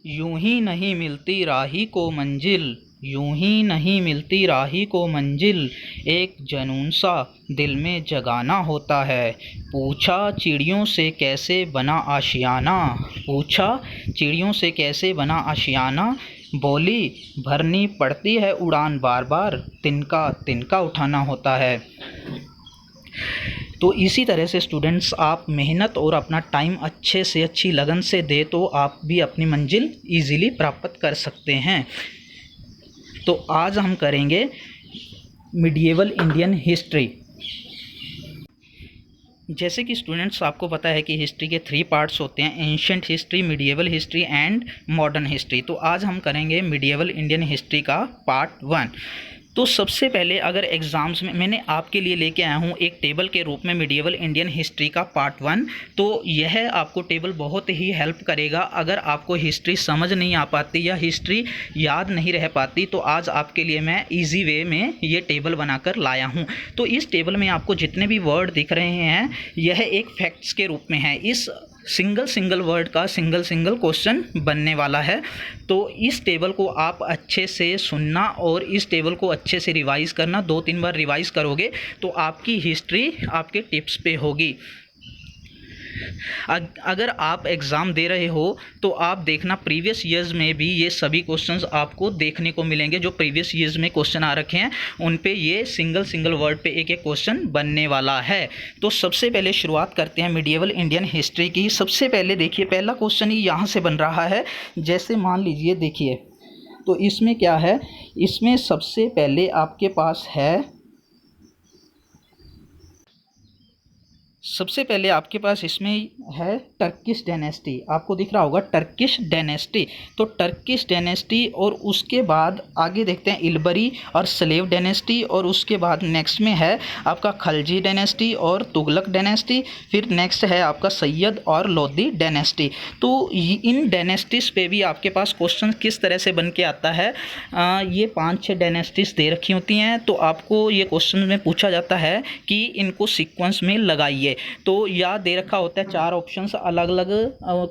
यूं ही नहीं मिलती राही को मंजिल, यूं ही नहीं मिलती राही को मंजिल, एक जनून सा दिल में जगाना होता है। पूछा चिड़ियों से कैसे बना आशियाना, पूछा चिड़ियों से कैसे बना आशियाना, बोली भरनी पड़ती है उड़ान बार बार, तिनका तिनका उठाना होता है। तो इसी तरह से स्टूडेंट्स आप मेहनत और अपना टाइम अच्छे से अच्छी लगन से दे तो आप भी अपनी मंजिल ईज़िली प्राप्त कर सकते हैं। तो आज हम करेंगे मिडिएवल इंडियन हिस्ट्री। जैसे कि स्टूडेंट्स आपको पता है कि हिस्ट्री के 3 पार्ट्स होते हैं, ancient history, medieval history and modern history. तो आज हम करेंगे मिडिएवल इंडियन हिस्ट्री का पार्ट 1। तो सबसे पहले अगर एग्ज़ाम्स में मैंने आपके लिए लेके आया हूँ एक टेबल के रूप में मिडिएवल इंडियन हिस्ट्री का पार्ट 1। तो यह आपको टेबल बहुत ही हेल्प करेगा अगर आपको हिस्ट्री समझ नहीं आ पाती या हिस्ट्री याद नहीं रह पाती। तो आज आपके लिए मैं इजी वे में ये टेबल बनाकर लाया हूँ। तो इस टेबल में आपको जितने भी वर्ड दिख रहे हैं यह एक फैक्ट्स के रूप में है। इस सिंगल वर्ड का सिंगल क्वेश्चन बनने वाला है। तो इस टेबल को आप अच्छे से सुनना और इस टेबल को अच्छे से रिवाइज़ करना। 2-3 बार रिवाइज़ करोगे तो आपकी हिस्ट्री आपके टिप्स पे होगी। अगर आप एग्ज़ाम दे रहे हो तो आप देखना प्रीवियस ईयर्स में भी ये सभी क्वेश्चंस आपको देखने को मिलेंगे। जो प्रीवियस ईयर्स में क्वेश्चन आ रखे हैं उन पे ये सिंगल वर्ड पे एक क्वेश्चन बनने वाला है। तो सबसे पहले शुरुआत करते हैं मिडिएवल इंडियन हिस्ट्री की। सबसे पहले देखिए पहला क्वेश्चन ही यहाँ से बन रहा है। जैसे मान लीजिए देखिए, तो इसमें क्या है, इसमें सबसे पहले आपके पास है, सबसे पहले आपके पास इसमें है टर्किश डायनेस्टी। आपको दिख रहा होगा टर्किश डायनेस्टी। तो टर्किश डायनेस्टी और उसके बाद आगे देखते हैं इल्बरी और स्लेव डायनेस्टी, और उसके बाद नेक्स्ट में है आपका खलजी डायनेस्टी और तुगलक डायनेस्टी। फिर नेक्स्ट है आपका सैयद और लोधी डायनेस्टी। तो इन डायनेस्टीज पे भी आपके पास क्वेश्चन किस तरह से बन के आता है। ये 5-6 डायनेस्टीज दे रखी होती हैं। तो आपको ये क्वेश्चन में पूछा जाता है कि इनको सीक्वेंस में लगाइए। तो या दे रखा होता है 4 ऑप्शंस अलग अलग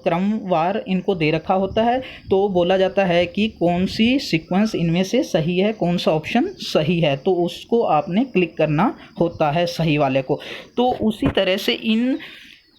क्रमवार इनको दे रखा होता है। तो बोला जाता है कि कौन सी सीक्वेंस इनमें से सही है, कौन सा ऑप्शन सही है, तो उसको आपने क्लिक करना होता है सही वाले को। तो उसी तरह से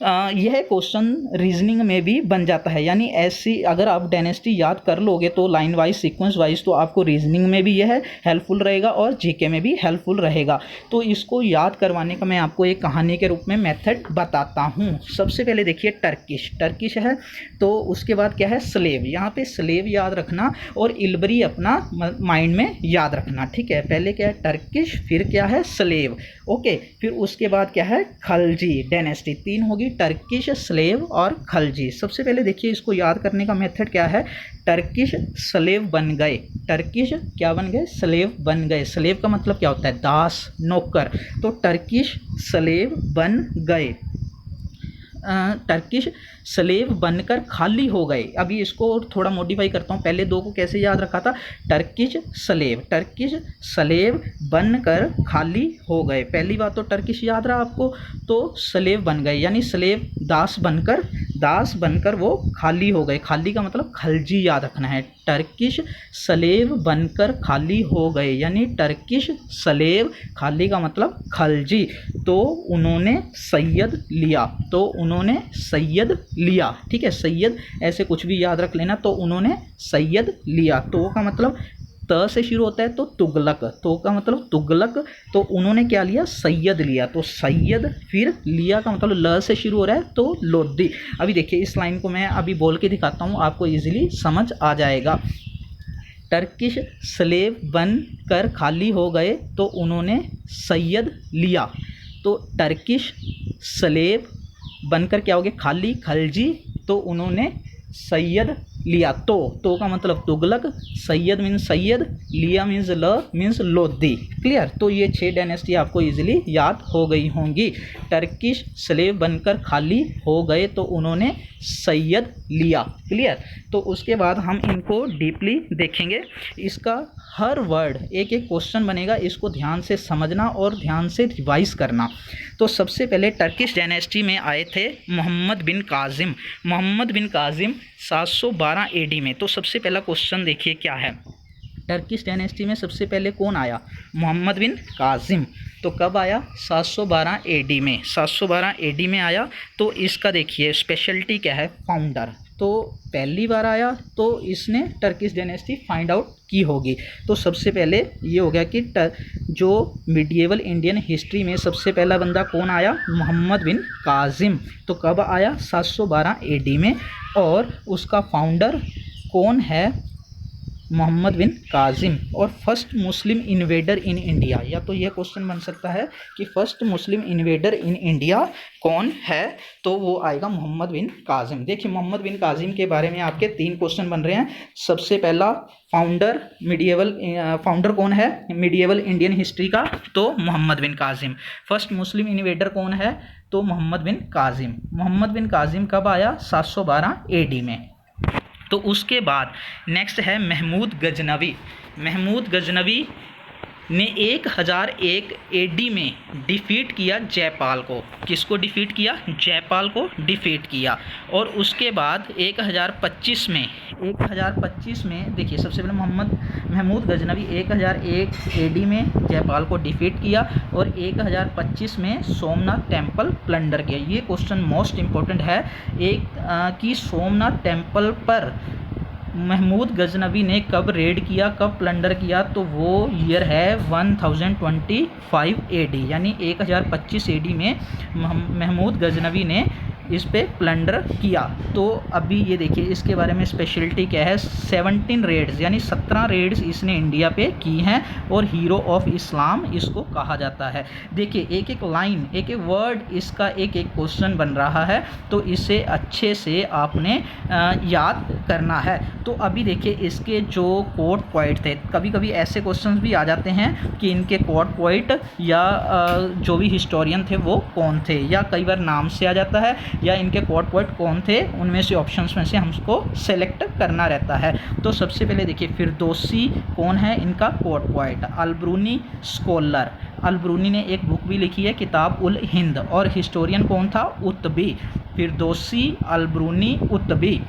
यह क्वेश्चन रीजनिंग में भी बन जाता है। यानी ऐसी अगर आप डायनेस्टी याद कर लोगे तो लाइन वाइज सीक्वेंस वाइज तो आपको रीजनिंग में भी यह हेल्पफुल रहेगा और जीके में भी हेल्पफुल रहेगा। तो इसको याद करवाने का मैं आपको एक कहानी के रूप में मेथड बताता हूँ। सबसे पहले देखिए टर्किश है, तो उसके बाद क्या है स्लेव। यहाँ पे स्लेव याद रखना और इल्बरी अपना माइंड में याद रखना, ठीक है। पहले क्या है टर्किश, फिर क्या है स्लेव, ओके। फिर उसके बाद क्या है खलजी डायनेस्टी। 3 होगी टर्किश, स्लेव और खलजी। सबसे पहले देखिए इसको याद करने का मेथड क्या है। टर्किश स्लेव बन गए, टर्किश क्या बन गए, स्लेव बन गए। स्लेव का मतलब क्या होता है, दास, नौकर। तो टर्किश स्लेव बन गए, टर्किश स्लेव बनकर खाली हो गए। अभी इसको थोड़ा मॉडिफाई करता हूँ। पहले 2 को कैसे याद रखा था, टर्किश स्लेव बनकर खाली हो गए। पहली बात तो टर्किश याद रहा आपको, तो स्लेव बन गए यानी स्लेव दास बनकर वो खाली हो गए। खाली का मतलब खलजी याद रखना है। टर्किश स्लेव बनकर खाली हो गए यानी टर्किश स्लेव, खाली का मतलब खलजी। तो उन्होंने सैयद लिया, तो उन्होंने सैयद लिया, ठीक है। सैयद ऐसे कुछ भी याद रख लेना। तो उन्होंने सैयद लिया, तो का मतलब त से शुरू होता है तो तुगलक, तो का मतलब तुगलक। तो उन्होंने क्या लिया, सैयद लिया। तो सैयद, फिर लिया का मतलब ल से शुरू हो रहा है तो लोधी। अभी देखिए इस लाइन को मैं अभी बोल के दिखाता हूँ, आपको इजीली समझ आ जाएगा। टर्किश स्लेव बन कर खाली हो गए तो उन्होंने सैयद लिया। तो टर्किश स्लेव बनकर क्या हो गया, खाली, खलजी। तो उन्होंने सैयद लिया। तो का मतलब तुगलक, सैयद मीन्स सैयद, लिया मीन्स मीन्स लोधी। क्लियर। तो ये 6 डायनेस्टी आपको इजीली याद हो गई होंगी। टर्किश स्लेव बनकर खाली हो गए तो उन्होंने सैयद लिया। क्लियर। तो उसके बाद हम इनको डीपली देखेंगे। इसका हर वर्ड एक क्वेश्चन बनेगा, इसको ध्यान से समझना और ध्यान से रिवाइज करना। तो सबसे पहले टर्किश डायनेस्टी में आए थे मोहम्मद बिन कासिम। मोहम्मद बिन कासिम 712 712 एडी में। तो सबसे पहला क्वेश्चन देखिए क्या है, टर्किश डायनेस्टी में सबसे पहले कौन आया? मोहम्मद बिन कासिम। तो कब आया? 712 एडी में, 712 एडी में आया। तो इसका देखिए स्पेशलिटी क्या है, फाउंडर। तो पहली बार आया तो इसने टर्किश डायनेस्टी फाइंड आउट की होगी। तो सबसे पहले ये हो गया कि जो मिडिएवल इंडियन हिस्ट्री में सबसे पहला बंदा कौन आया? मोहम्मद बिन कासिम। तो कब आया? 712 एडी में। और उसका फाउंडर कौन है? मोहम्मद बिन कासिम। और first Muslim invader in India, या तो यह क्वेश्चन बन सकता है कि first Muslim invader in India कौन है? तो वो आएगा मोहम्मद बिन कासिम। देखिए मोहम्मद बिन कासिम के बारे में आपके 3 क्वेश्चन बन रहे हैं। सबसे पहला फाउंडर कौन है मिडिएवल इंडियन हिस्ट्री का? तो मोहम्मद बिन कासिम। फर्स्ट मुस्लिम इन्वेडर कौन है? तो मोहम्मद बिन कासिम। मोहम्मद बिन कासिम कब आया? 712 एडी में। तो उसके बाद नेक्स्ट है महमूद गजनवी। महमूद गजनवी ने 1001 एडी में डिफीट किया जयपाल को। किसको डिफीट किया? जयपाल को डिफीट किया। और उसके बाद 1025 में देखिए सबसे पहले महमूद गजनवी 1001 एडी में जयपाल को डिफीट किया और 1025 में सोमनाथ टेम्पल प्लंडर किया। ये क्वेश्चन मोस्ट इम्पोर्टेंट है कि सोमनाथ टेम्पल पर महमूद गजनवी ने कब रेड किया, कब प्लंडर किया? तो वो ईयर है 1025 एडी, यानी 1025 एडी में महमूद गजनवी ने इस पे प्लंडर किया। तो अभी ये देखिए इसके बारे में स्पेशलिटी क्या है, 17 रेड्स यानी 17 रेड्स इसने इंडिया पे की हैं और हीरो ऑफ इस्लाम इसको कहा जाता है। देखिए एक एक लाइन, एक एक वर्ड, इसका एक एक क्वेश्चन बन रहा है, तो इसे अच्छे से आपने याद करना है। तो अभी देखिए इसके जो कोर्ट पॉइंट थे, कभी कभी ऐसे क्वेश्चन भी आ जाते हैं कि इनके कोर्ट पॉइंट या जो भी हिस्टोरियन थे वो कौन थे, या कई बार नाम से आ जाता है, या इनके कोर्ट पॉइंट कौन थे, उनमें से ऑप्शंस में से हमको सेलेक्ट करना रहता है। तो सबसे पहले देखिए फिरदौसी कौन है इनका कोर्ट पॉइंट? अलब्रूनी स्कॉलर। अलब्रूनी ने एक बुक भी लिखी है किताब उल हिंद, और हिस्टोरियन कौन था? उत्बी। फिरदौसी, अलब्रूनी, उत्बी।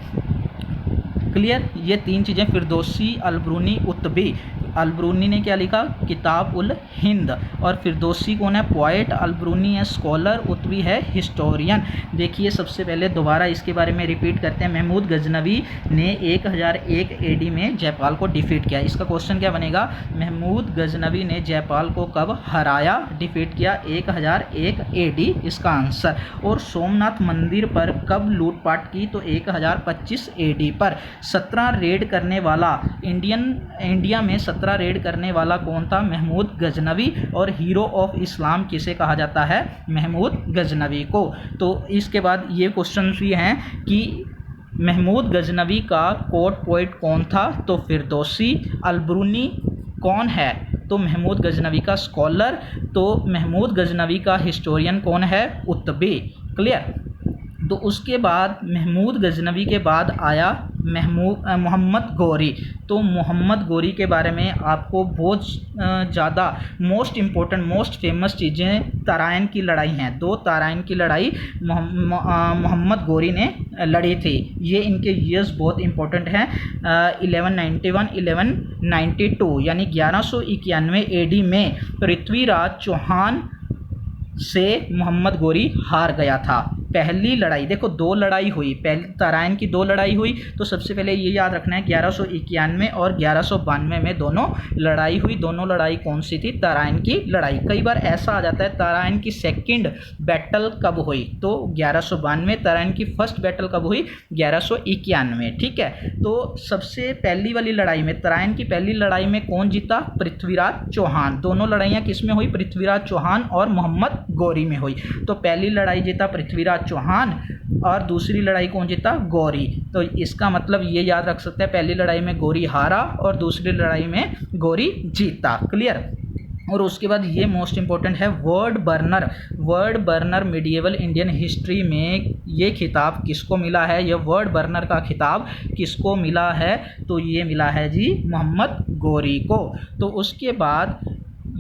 क्लियर? ये 3 चीज़ें, फिरदौसी, अलब्रूनी, उत्बी। अलब्रूनी ने क्या लिखा? किताब उल हिंद। और फिरदौसी कौन है? पोएट। अलब्रूनी है स्कॉलर, उत्बी है हिस्टोरियन। देखिए सबसे पहले दोबारा इसके बारे में रिपीट करते हैं। महमूद गजनवी ने 1001 एडी में जयपाल को डिफीट किया। इसका क्वेश्चन क्या बनेगा? महमूद गजनवी ने जयपाल को कब हराया, डिफीट किया? 1001 एडी इसका आंसर। और सोमनाथ मंदिर पर कब लूटपाट की? तो 1025 एडी पर। 17 रेड करने वाला इंडिया में 17 रेड करने वाला कौन था? महमूद गजनवी। और हीरो ऑफ इस्लाम किसे कहा जाता है? महमूद गजनवी को। तो इसके बाद ये क्वेश्चन भी हैं कि महमूद गजनवी का कोर्ट पॉइंट कौन था? तो फिरदौसी। अलब्रूनी कौन है? तो महमूद गजनवी का स्कॉलर। तो महमूद गजनवी का हिस्टोरियन कौन है? उत्बी। क्लियर? तो उसके बाद महमूद गजनवी के बाद आया मोहम्मद गौरी। तो मोहम्मद गौरी के बारे में आपको बहुत ज़्यादा मोस्ट इम्पोर्टेंट, मोस्ट फेमस चीज़ें तराइन की लड़ाई हैं। 2 तराइन की लड़ाई मोहम्मद गौरी ने लड़ी थी। ये इनके ईयर्स बहुत इम्पोर्टेंट हैं। 1191, 1192 यानी 1191 एडी में पृथ्वीराज चौहान से मोहम्मद गौरी हार गया था। पहली लड़ाई, देखो 2 लड़ाई हुई, पहली तराइन की 2 लड़ाई हुई। तो सबसे पहले ये याद रखना है 1191 और 1192 में दोनों लड़ाई हुई। दोनों लड़ाई कौन सी थी? तराइन की लड़ाई। कई बार ऐसा आ जाता है तराइन की सेकंड बैटल कब हुई? तो 1192। तराइन की फर्स्ट बैटल कब हुई? 1191। ठीक है। तो सबसे पहली वाली लड़ाई में, तराइन की पहली लड़ाई में कौन जीता? पृथ्वीराज चौहान। दोनों लड़ाइयाँ किस में हुई? पृथ्वीराज चौहान और मोहम्मद गौरी में हुई। तो पहली लड़ाई जीता पृथ्वीराज चौहान और दूसरी लड़ाई कौन जीता? गौरी। तो इसका मतलब ये याद रख सकते हैं, पहली लड़ाई में गौरी हारा और दूसरी लड़ाई में गौरी जीता। क्लियर? और उसके बाद ये मोस्ट इंपॉर्टेंट है, word burner. Word burner medieval Indian history में ये खिताब किसको मिला है? ये वर्ड बर्नर का खिताब किसको मिला है? तो ये मिला है जी मोहम्मद गौरी को। तो उसके बाद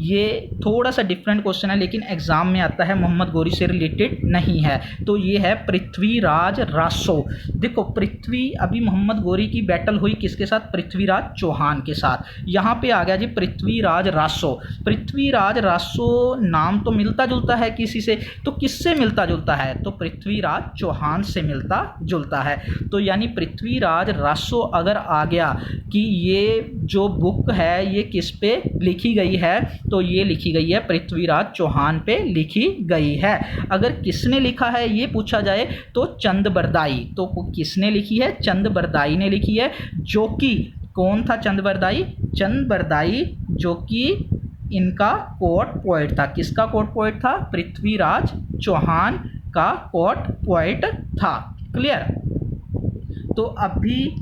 ये थोड़ा सा डिफरेंट क्वेश्चन है, लेकिन एग्जाम में आता है, मोहम्मद गौरी से रिलेटेड नहीं है। तो ये है पृथ्वीराज रासो। देखो पृथ्वी, अभी मोहम्मद गौरी की बैटल हुई किसके साथ? पृथ्वीराज चौहान के साथ। यहाँ पे आ गया जी पृथ्वीराज रासो। पृथ्वीराज रासो नाम तो मिलता जुलता है किसी से, तो किससे मिलता जुलता है? तो पृथ्वीराज चौहान से मिलता जुलता है। तो यानी पृथ्वीराज रासो अगर आ गया कि ये जो बुक है ये किस पे लिखी गई है, तो ये लिखी गई है पृथ्वीराज चौहान पे लिखी गई है। अगर किसने लिखा है ये पूछा जाए तो चंद बरदाई। तो किसने लिखी है? चंद बरदाई ने लिखी है। जो कि कौन था चंद बरदाई? चंद बरदाई जो कि इनका कोर्ट पोएट था। किसका कोर्ट पोएट था? पृथ्वीराज चौहान का कोर्ट पोएट था। क्लियर? तो अभी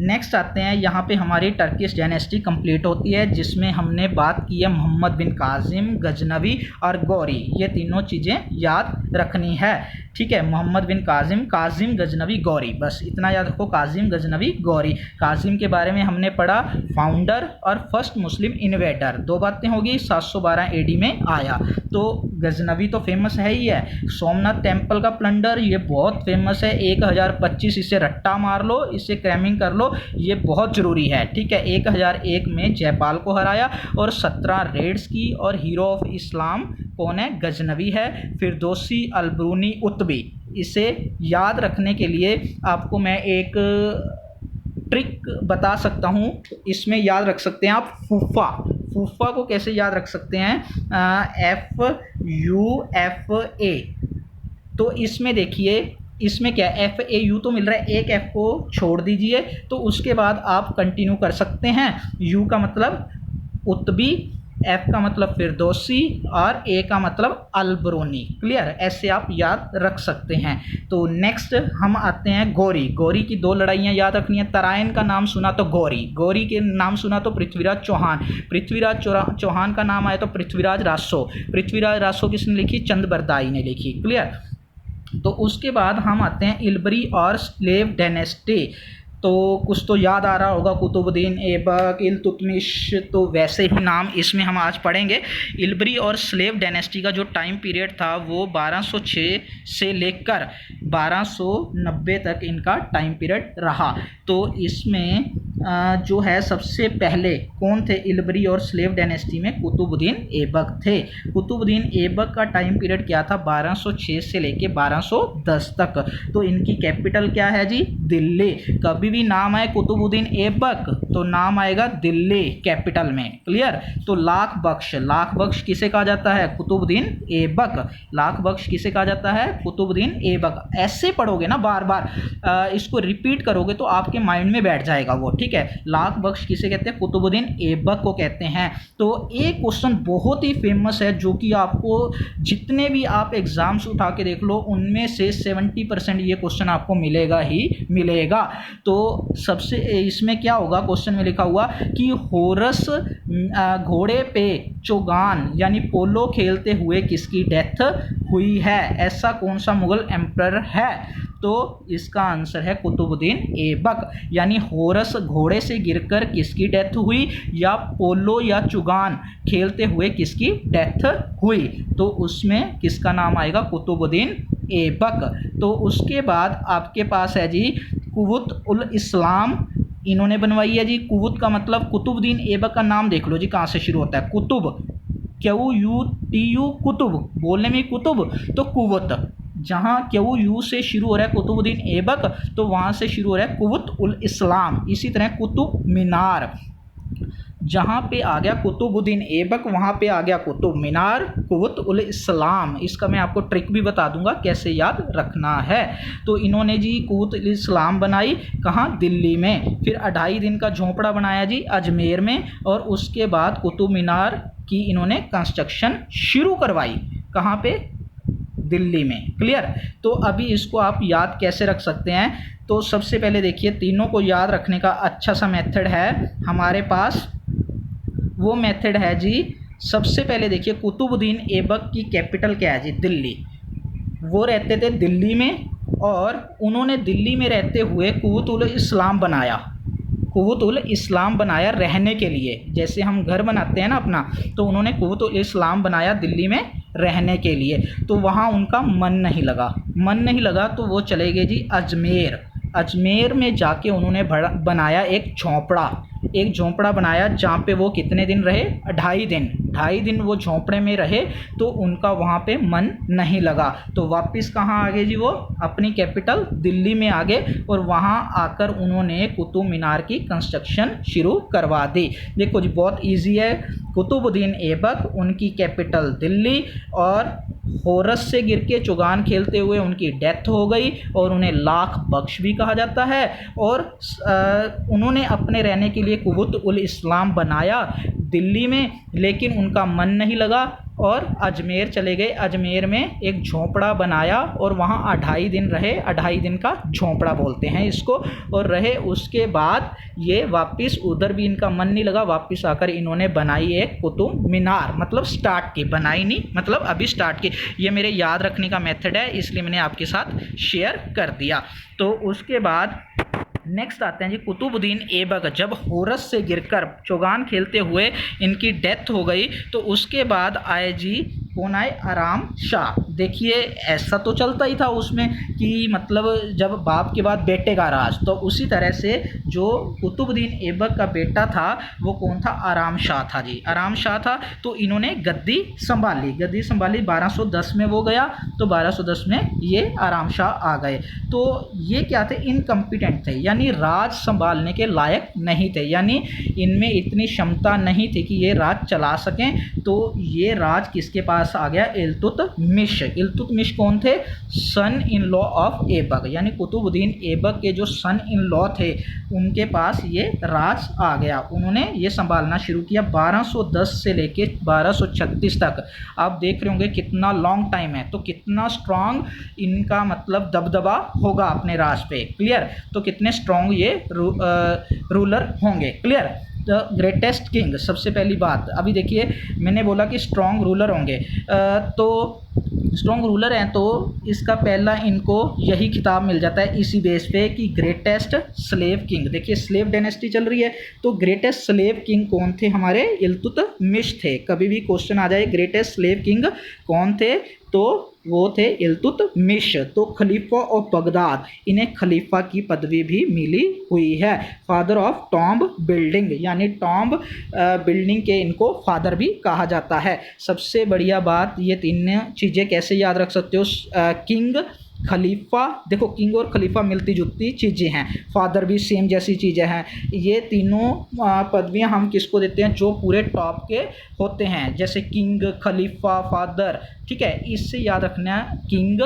नेक्स्ट आते हैं, यहाँ पे हमारी टर्किश डायनेस्टी कंप्लीट होती है, जिसमें हमने बात की है मोहम्मद बिन कासिम, गजनवी और गौरी। ये तीनों चीज़ें याद रखनी है, ठीक है। मोहम्मद बिन कासिम गजनवी गौरी, बस इतना याद रखो, कासिम गजनवी गौरी। कासिम के बारे में हमने पढ़ा, फाउंडर और फर्स्ट मुस्लिम इन्वेडर। दो बातें होगी, 712 AD में आया। तो गजनवी तो फेमस है ही है। सोमनाथ टेम्पल का प्लंडर, ये बहुत फेमस है। 1025, इसे रट्टा मार लो, इसे क्रैमिंग कर लो, ये बहुत ज़रूरी है, ठीक है। 1001 में जयपाल को हराया और 17 रेड्स की। और हीरो ऑफ इस्लाम कौन है? गजनवी है। फिरदौसी अलबरूनी उतबी। इसे याद रखने के लिए आपको मैं एक ट्रिक बता सकता हूँ। इसमें याद रख सकते हैं आप फूफा को कैसे याद रख सकते हैं? FUFA। तो इसमें देखिए, इसमें क्या है? FAU तो मिल रहा है, एक F को छोड़ दीजिए, तो उसके बाद आप कंटिन्यू कर सकते हैं। U का मतलब उतबी, F का मतलब फिरदौसी और A का मतलब अलबरूनी। क्लियर? ऐसे आप याद रख सकते हैं। तो नेक्स्ट हम आते हैं गौरी की दो लड़ाइयाँ याद रखनी है। तराइन का नाम सुना तो गौरी के नाम सुना तो पृथ्वीराज चौहान का नाम आया तो पृथ्वीराज रासो किसने लिखी? चंद बरदाई ने लिखी। क्लियर? तो उसके बाद हम आते हैं इल्बरी और स्लेव डायनेस्टी। तो कुछ तो याद आ रहा होगा, कुतुबुद्दीन ऐबक, इल्तुतमिश, तो वैसे ही नाम इसमें हम आज पढ़ेंगे। इल्बरी और स्लेव डायनेस्टी का जो टाइम पीरियड था वो 1206 से लेकर 1290 तक इनका टाइम पीरियड रहा। तो इसमें जो है सबसे पहले कौन थे इल्बरी और स्लेव डायनेस्टी में? कुतुबुद्दीन ऐबक थे। कुतुबुद्दीन ऐबक का टाइम पीरियड क्या था? 1206 से लेके 1210 तक। तो इनकी कैपिटल क्या है जी? दिल्ली। कभी भी नाम आए कुतुबुद्दीन ऐबक तो नाम आएगा दिल्ली कैपिटल में। क्लियर? तो लाख बख्श किसे कहा जाता है? कुतुबुद्दीन ऐबक। लाख बख्श किसे कहा जाता है? कुतुबुद्दीन ऐबक। ऐसे पढ़ोगे ना, बार बार इसको रिपीट करोगे तो आपके माइंड में बैठ जाएगा वो, ठीक है। लाख बख्श किसे कहते हैं? कुतुबुद्दीन ऐबक को कहते हैं। तो एक क्वेश्चन बहुत ही फेमस है जो कि आपको जितने भी आप एग्जाम्स उठा के देख लो उनमें से 70% ये क्वेश्चन आपको मिलेगा ही मिलेगा। तो सबसे इसमें क्या होगा? क्वेश्चन में लिखा हुआ कि होरस घोड़े पे चोगान यानी पोलो खेलते हुए किसकी डेथ हुई है? ऐसा कौन सा मुगल एम्परर है? तो इसका आंसर है कुतुबुद्दीन ऐबक। यानी होरस घोड़े से गिरकर किसकी डेथ हुई, या पोलो या चुगान खेलते हुए किसकी डेथ हुई? तो उसमें किसका नाम आएगा? कुतुबुद्दीन ऐबक। तो उसके बाद आपके पास है जी कुवुत उल इस्लाम, इन्होंने बनवाई है जी। कुवुत का मतलब, कुतुबुद्दीन ऐबक का नाम देख लो जी कहाँ से शुरू होता है? कुतुब, QUTU, कुतुब, बोलने में कुतुब तो कुवुत। जहाँ QU से शुरू हो रहा है कुतुबुद्दीन ऐबक तो वहाँ से शुरू हो रहा है कुवुत उल इस्लाम। इसी तरह कुतुब मीनार, जहाँ पे आ गया कुतुबुद्दीन ऐबक वहाँ पे आ गया कुतुब मीनार, कुवुत उल इस्लाम। इसका मैं आपको ट्रिक भी बता दूंगा कैसे याद रखना है। तो इन्होंने जी कुवुत उल इस्लाम बनाई कहाँ? दिल्ली में। फिर 2.5 दिन का झोंपड़ा बनाया जी अजमेर में, और उसके बाद कुतुब मीनार की इन्होंने कंस्ट्रक्शन शुरू करवाई। कहाँ पे? दिल्ली में। क्लियर? तो अभी इसको आप याद कैसे रख सकते हैं? तो सबसे पहले देखिए, तीनों को याद रखने का अच्छा सा मेथड है हमारे पास। वो मेथड है जी, सबसे पहले देखिए कुतुबुद्दीन ऐबक की कैपिटल क्या है जी? दिल्ली। वो रहते थे दिल्ली में और उन्होंने दिल्ली में रहते हुए कुवुत उल इस्लाम बनाया। कुव्वतुल इस्लाम बनाया रहने के लिए, जैसे हम घर बनाते हैं ना अपना, तो उन्होंने कुव्वतुल इस्लाम बनाया दिल्ली में रहने के लिए। तो वहाँ उनका मन नहीं लगा तो वो चले गए जी अजमेर। अजमेर में जाके उन्होंने बनाया एक झोंपड़ा बनाया, जहाँ पे वो कितने दिन रहे, 2.5 दिन वो झोंपड़े में रहे। तो उनका वहाँ पे मन नहीं लगा, तो वापस कहाँ आ गए जी, वो अपनी कैपिटल दिल्ली में आ गए और वहाँ आकर उन्होंने कुतुब मीनार की कंस्ट्रक्शन शुरू करवा दी। देखो जी बहुत इजी है। कुतुबुद्दीन ऐबक, उनकी कैपिटल दिल्ली, और होरस से गिर के चुगान खेलते हुए उनकी डेथ हो गई और उन्हें लाख बख्श भी कहा जाता है। और उन्होंने अपने रहने के लिए कुव्वतुल इस्लाम बनाया दिल्ली में, लेकिन उनका मन नहीं लगा और अजमेर चले गए। अजमेर में एक झोंपड़ा बनाया और वहाँ 2.5 दिन रहे। 2.5 दिन का झोंपड़ा बोलते हैं इसको, और रहे। उसके बाद ये वापस, उधर भी इनका मन नहीं लगा, वापस आकर इन्होंने बनाई एक कुतुब मीनार, मतलब स्टार्ट की, बनाई नहीं मतलब अभी स्टार्ट की। ये मेरे याद रखने का मेथड है, इसलिए मैंने आपके साथ शेयर कर दिया। तो उसके बाद नेक्स्ट आते हैं जी कुतुबुद्दीन ऐबक। जब होरस से गिरकर चौगान खेलते हुए इनकी डेथ हो गई, तो उसके बाद आए जी, कौन आए, आराम शाह। देखिए ऐसा तो चलता ही था उसमें कि मतलब जब बाप के बाद बेटे का राज, तो उसी तरह से जो कुतुबुद्दीन ऐबक का बेटा था वो कौन था, आराम शाह था जी। आराम शाह था, तो इन्होंने गद्दी संभाली 1210 में वो गया, तो 1210 में ये आराम शाह आ गए। तो ये क्या थे, इनकम्पिटेंट थे, यानी राज संभालने के लायक नहीं थे, यानी इनमें इतनी क्षमता नहीं थी कि ये राज चला सकें। तो ये राज किसके पास आ गया, इल्तुतमिश। इल्तुतमिश कौन थे, सन इन लॉ ऑफ ऐबक, यानी कुतुबुद्दीन ऐबक के जो सन इन लॉ थे उनके पास ये राज आ गया। उन्होंने ये संभालना शुरू किया 1210 से लेके 1236 तक। आप देख रहे होंगे कितना लॉन्ग टाइम है, तो कितना स्ट्रांग इनका मतलब दबदबा होगा अपने राज पे। क्लियर, तो कितने स्ट्रांग ये रूलर होंगे। क्लियर, द ग्रेटेस्ट किंग, सबसे पहली बात अभी देखिए मैंने बोला कि स्ट्रॉन्ग रूलर होंगे, तो स्ट्रॉन्ग रूलर हैं, तो इसका पहला इनको यही खिताब मिल जाता है इसी बेस पे कि ग्रेटेस्ट स्लेव किंग। देखिए स्लेव डायनेस्टी चल रही है, तो ग्रेटेस्ट स्लेव किंग कौन थे, हमारे इल्तुतमिश थे। कभी भी क्वेश्चन आ जाए ग्रेटेस्ट स्लेव किंग कौन थे, तो वो थे इल्तुतमिश। तो खलीफा ऑफ बगदाद, इन्हें खलीफा की पदवी भी मिली हुई है। फादर ऑफ टॉम्ब बिल्डिंग, यानी टॉम्ब बिल्डिंग के इनको फादर भी कहा जाता है। सबसे बढ़िया बात, ये तीन चीज़ें कैसे याद रख सकते हो, किंग, खलीफा, देखो किंग और खलीफा मिलती जुलती चीज़ें हैं, फादर भी सेम जैसी चीज़ें हैं। ये तीनों पदवियां हम किसको देते हैं, जो पूरे टॉप के होते हैं, जैसे किंग, खलीफा, फादर। ठीक है, इससे याद रखना है किंग,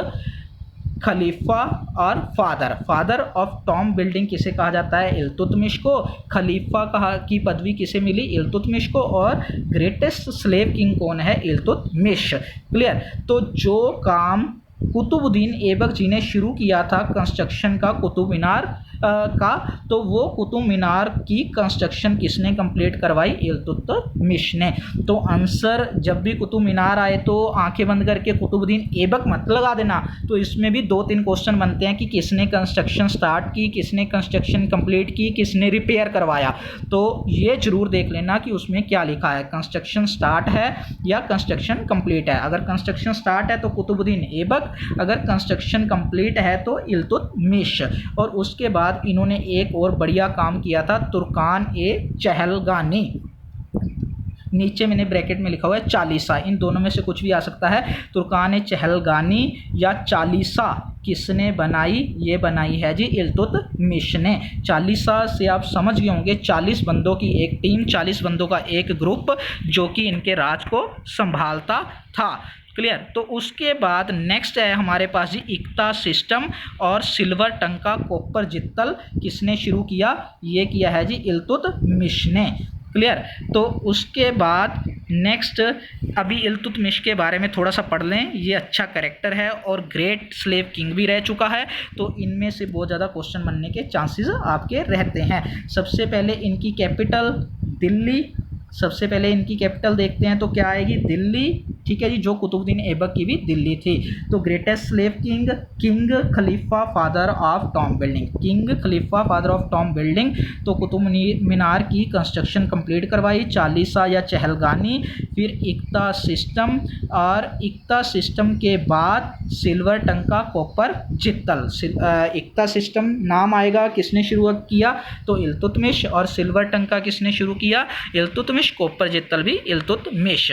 खलीफा और father. Father of tomb building किसे कहा जाता है, इल्तुतमिश को। खलीफा की पदवी किसे मिली, इल्तुतमिश को। और ग्रेटेस्ट स्लेव किंग कौन है, इल्तुतमिश। क्लियर, तो जो काम कुतुबुद्दीन ऐबक जी ने शुरू किया था कंस्ट्रक्शन का, कुतुब मीनार का, तो वो कुतुब मीनार की कंस्ट्रक्शन किसने कंप्लीट करवाई, इल्तुतमिश ने। तो आंसर जब भी कुतुब मीनार आए तो आंखें बंद करके कुतुबुद्दीन ऐबक मत लगा देना। तो इसमें भी 2-3 क्वेश्चन बनते हैं कि किसने कंस्ट्रक्शन स्टार्ट की, किसने कंस्ट्रक्शन कंप्लीट की, किसने रिपेयर करवाया। तो ये जरूर देख लेना कि उसमें क्या लिखा है, कंस्ट्रक्शन स्टार्ट है या कंस्ट्रक्शन कंप्लीट है। अगर कंस्ट्रक्शन स्टार्ट है तो कुतुबुद्दीन ऐबक, अगर कंस्ट्रक्शन कंप्लीट है तो इल्तुतमिश। और उसके बाद इन्होंने एक और बढ़िया काम किया था, तुर्कान ए चहलगानी। नीचे मैंने ब्रैकेट में लिखा हुआ है चालीसा, इन दोनों में से कुछ भी आ सकता है। तुर्कान ए चहलगानी या चालीसा किसने बनाई, ये बनाई है जी इल्तुतमिश ने। चालीसा से आप समझ गए होंगे, 40 बंदों की एक टीम, 40 बंदों का एक ग्रुप जो कि इनके राज को संभालता था। क्लियर, तो उसके बाद नेक्स्ट है हमारे पास जी इक्ता सिस्टम और सिल्वर टंका कॉपर जित्तल किसने शुरू किया, ये किया है जी इल्तुतमिश ने। क्लियर, तो उसके बाद नेक्स्ट अभी इल्तुतमिश के बारे में थोड़ा सा पढ़ लें। ये अच्छा कैरेक्टर है और ग्रेट स्लेव किंग भी रह चुका है, तो इनमें से बहुत ज़्यादा क्वेश्चन बनने के चांसेस आपके रहते हैं। सबसे पहले इनकी कैपिटल दिल्ली, सबसे पहले इनकी कैपिटल देखते हैं तो क्या आएगी, दिल्ली। ठीक है जी, जो कुतुबुद्दीन ऐबक की भी दिल्ली थी। तो greatest slave king, king Khalifa father of Tom building, king Khalifa father of Tom building. तो कुतुब मीनार की कंस्ट्रक्शन कंप्लीट करवाई, चालीसा या चहलगानी, फिर इक्ता सिस्टम, और इक्ता सिस्टम के बाद सिल्वर टंका कॉपर जित्तल। इक्ता सिस्टम नाम आएगा, किसने शुरू किया, तो इल्तुतमिश, और सिल्वर टंका किसने शुरू किया, इल्तुतमिश, कॉपर जित्तल भी इल्तुतमिश।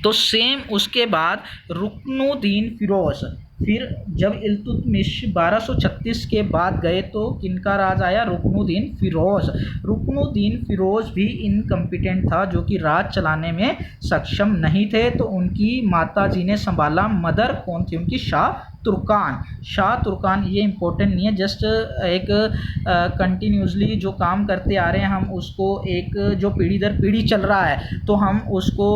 तो सेम उसके बाद रुकनुद्दीन फिरोज, फिर जब इल्तुतमिश 1236 के बाद गए तो किनका राज आया, रुकनुद्दीन फिरोज। रुकनुद्दीन फिरोज भी इनकम्पिटेंट था, जो कि राज चलाने में सक्षम नहीं थे, तो उनकी माता जी ने संभाला। मदर कौन थी उनकी, शाह तुर्कान। शाह तुर्कान, ये इंपॉर्टेंट नहीं है, जस्ट एक कंटिन्यूसली जो काम करते आ रहे हैं हम उसको, एक जो पीढ़ी दर पीढ़ी चल रहा है तो हम उसको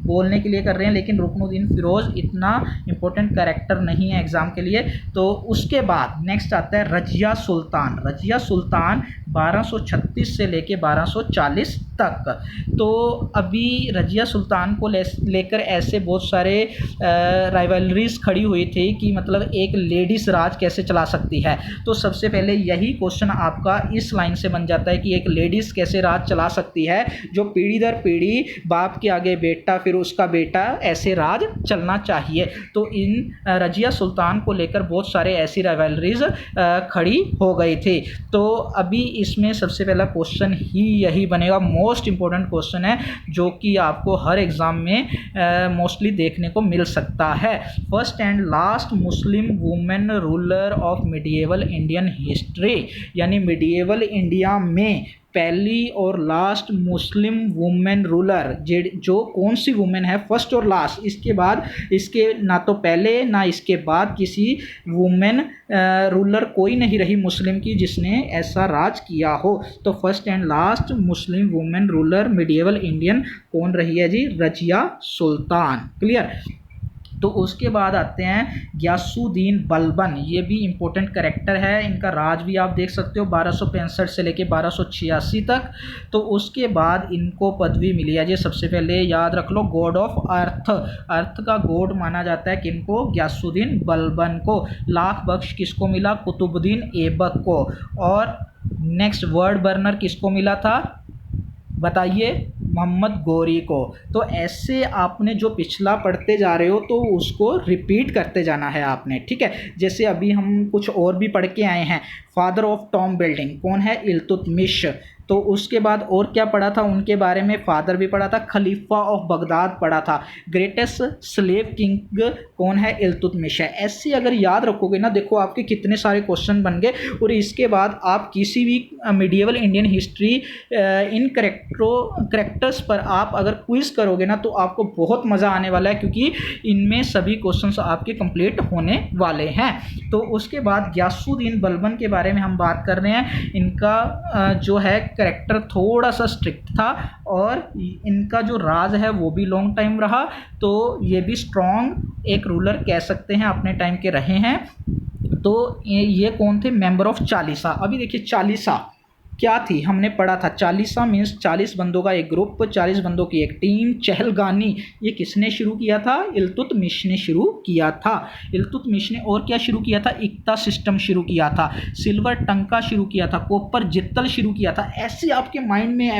बोलने के लिए कर रहे हैं, लेकिन रुकनुद्दीन फिरोज इतना इंपॉर्टेंट कैरेक्टर नहीं है एग्जाम के लिए। तो उसके बाद नेक्स्ट आता है रजिया सुल्तान। रजिया सुल्तान 1236 से लेके 1240 तक। तो अभी रजिया सुल्तान को लेकर ऐसे बहुत सारे राइवलरीज खड़ी हुई थी कि मतलब एक लेडीज राज कैसे चला सकती है। तो सबसे पहले यही क्वेश्चन आपका इस लाइन से बन जाता है कि एक लेडीज कैसे राज चला सकती है, जो पीढ़ी दर पीढ़ी बाप के आगे बेटा फिर उसका बेटा ऐसे राज चलना चाहिए। तो इन रजिया सुल्तान को लेकर बहुत सारे ऐसी राइवलरीज खड़ी हो गई थी। तो अभी इसमें सबसे पहला क्वेश्चन ही यही बनेगा, मोस्ट इंपॉर्टेंट क्वेश्चन है जो कि आपको हर एग्जाम में मोस्टली देखने को मिल सकता है। First and last Muslim women ruler of medieval Indian history, यानी मिडिएवल इंडिया में पहली और लास्ट मुस्लिम वुमेन रूलर जो कौन सी वुमेन है, फर्स्ट और लास्ट, इसके बाद इसके ना तो पहले ना इसके बाद किसी वुमेन रूलर कोई नहीं रही मुस्लिम की जिसने ऐसा राज किया हो। तो first and last Muslim women ruler medieval Indian कौन रही है जी, रजिया सुल्तान। क्लियर। तो उसके बाद आते हैं गियासुद्दीन बलबन, ये भी इंपॉर्टेंट कैरेक्टर है, इनका राज भी आप देख सकते हो 1265 से लेके 1286 तक। तो उसके बाद इनको पदवी मिली है जी, सबसे पहले याद रख लो गॉड ऑफ अर्थ, अर्थ का गॉड माना जाता है किनको, गियासुद्दीन बलबन को। लाख बख्श किसको मिला, कुतुबुद्दीन ऐबक को। और नेक्स्ट वर्ड बर्नर किसको मिला था, बताइए, मोहम्मद गौरी को। तो ऐसे आपने जो पिछला पढ़ते जा रहे हो तो उसको रिपीट करते जाना है आपने, ठीक है। जैसे अभी हम कुछ और भी पढ़ के आए हैं, फादर ऑफ टॉम बिल्डिंग कौन है, इल्तुतमिश। तो उसके बाद और क्या पढ़ा था उनके बारे में, फादर भी पढ़ा था, खलीफा ऑफ बगदाद पढ़ा था, ग्रेटेस्ट स्लेव किंग कौन है, इल्तुतमिश है। ऐसे अगर याद रखोगे ना, देखो आपके कितने सारे क्वेश्चन बन गए। और इसके बाद आप किसी भी medieval Indian history in characters पर आप अगर क्विज करोगे ना तो आपको बहुत मज़ा आने वाला है, क्योंकि इनमें सभी क्वेश्चंस आपके कंप्लीट होने वाले हैं। तो उसके बाद गियासुद्दीन बलबन के बारे में हम बात कर रहे हैं। इनका जो है कैरेक्टर थोड़ा सा स्ट्रिक्ट था और इनका जो राज है वो भी लॉन्ग टाइम रहा, तो ये भी स्ट्रॉन्ग एक रूलर कह सकते हैं, अपने टाइम के रहे हैं। तो ये कौन थे, मेंबर ऑफ चालीसा। अभी देखिए चालीसा क्या थी, हमने पढ़ा था, चालीसा मीन्स 40 बंदों का एक ग्रुप, 40 बंदों की एक टीम। चहलगानी ये किसने शुरू किया था, इल्तुतमिश ने शुरू किया था, इल्तुतमिश ने। और क्या शुरू किया था, इक्ता सिस्टम शुरू किया था, सिल्वर टंका शुरू किया था, कॉपर जित्तल शुरू किया था। ऐसे आपके माइंड में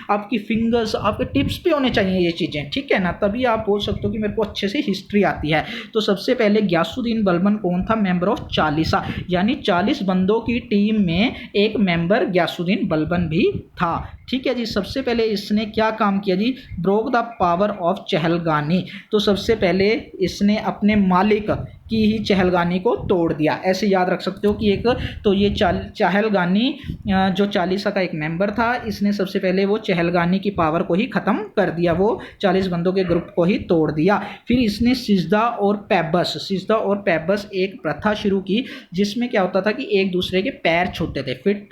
आपकी फिंगर्स, आपके टिप्स पे होने चाहिए ये चीज़ें, ठीक है ना, तभी आप बोल सकते हो कि मेरे को अच्छे से हिस्ट्री आती है। तो सबसे पहले गियासुद्दीन बलबन कौन था, मेंबर ऑफ चालीसा, यानी 40 बंदों की टीम में एक मेंबर गियासुद्दीन बलबन भी था, ठीक है जी। सबसे पहले इसने क्या काम किया जी, ब्रोक द पावर ऑफ चहलगानी। तो सबसे पहले इसने अपने मालिक की ही चहलगानी को तोड़ दिया, ऐसे याद रख सकते हो कि एक तो ये चहलगानी जो चालीसा का एक मेंबर था, इसने सबसे पहले वो चहलगानी की पावर को ही ख़त्म कर दिया, वो 40 बंदों के ग्रुप को ही तोड़ दिया। फिर इसने सिजदा और पैबस एक प्रथा शुरू की, जिसमें क्या होता था कि एक दूसरे के पैर छूते थे, फिट